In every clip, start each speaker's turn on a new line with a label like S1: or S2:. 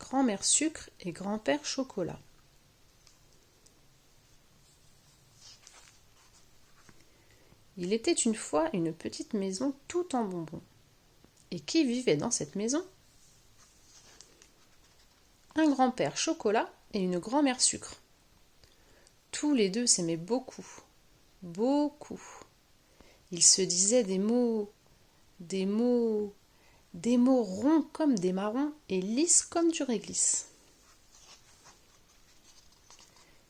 S1: Grand-mère Sucre et Grand-père Chocolat. Il était une fois une petite maison toute en bonbons. Et qui vivait dans cette maison? Un grand-père Chocolat et une grand-mère Sucre. Tous les deux s'aimaient beaucoup, beaucoup. Ils se disaient des mots ronds comme des marrons et lisses comme du réglisse.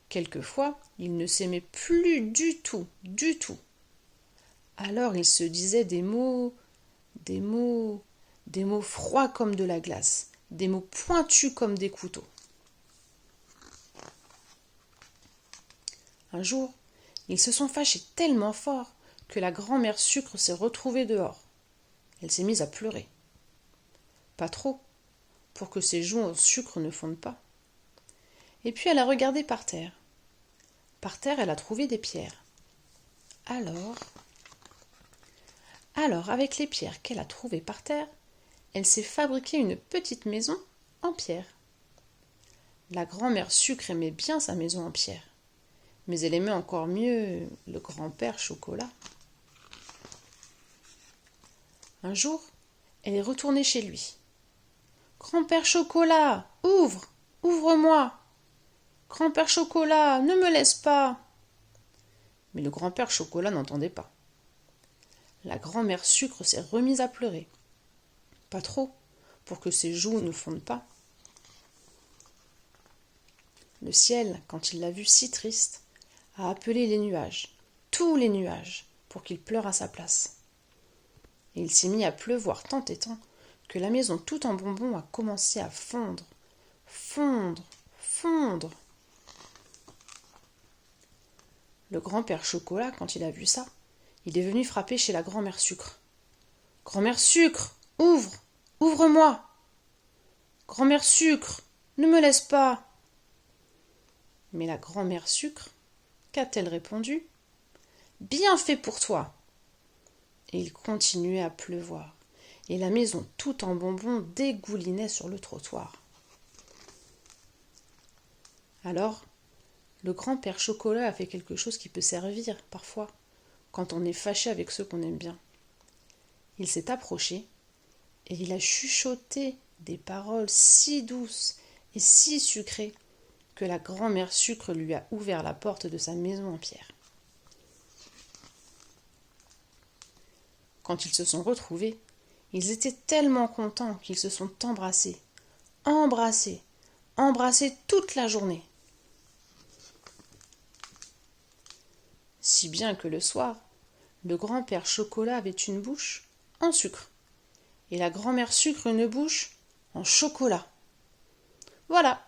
S1: Quelquefois, ils ne s'aimaient plus du tout. Alors ils se disaient des mots froids comme de la glace, des mots pointus comme des couteaux. Un jour, ils se sont fâchés tellement fort que la grand-mère Sucre s'est retrouvée dehors. Elle s'est mise à pleurer. Pas trop, pour que ses joues en sucre ne fondent pas. Et puis elle a regardé par terre. Par terre, elle a trouvé des pierres. Alors, avec les pierres qu'elle a trouvées par terre, elle s'est fabriquée une petite maison en pierre. La grand-mère Sucre aimait bien sa maison en pierre, mais elle aimait encore mieux le grand-père Chocolat. Un jour, elle est retournée chez lui. « Grand-père Chocolat, ouvre-moi! Grand-père Chocolat, ne me laisse pas !» Mais le grand-père Chocolat n'entendait pas. La grand-mère Sucre s'est remise à pleurer. Pas trop, pour que ses joues ne fondent pas. Le ciel, quand il l'a vue si triste, a appelé les nuages, tous les nuages, pour qu'ils pleurent à sa place. Et il s'est mis à pleuvoir tant et tant que la maison toute en bonbons a commencé à fondre. Le grand-père Chocolat, quand il a vu ça, il est venu frapper chez la grand-mère Sucre. « Grand-mère Sucre, ouvre-moi! Grand-mère Sucre, ne me laisse pas !» Mais la grand-mère Sucre, qu'a-t-elle répondu? « Bien fait pour toi !» Et il continuait à pleuvoir, et la maison toute en bonbons dégoulinait sur le trottoir. Alors, le grand-père Chocolat a fait quelque chose qui peut servir, parfois, quand on est fâché avec ceux qu'on aime bien. Il s'est approché et il a chuchoté des paroles si douces et si sucrées que la grand-mère Sucre lui a ouvert la porte de sa maison en pierre. Quand ils se sont retrouvés, ils étaient tellement contents qu'ils se sont embrassés toute la journée. Si bien que le soir, le grand-père Chocolat avait une bouche en sucre et la grand-mère Sucre une bouche en chocolat. Voilà,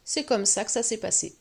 S1: c'est comme ça que ça s'est passé.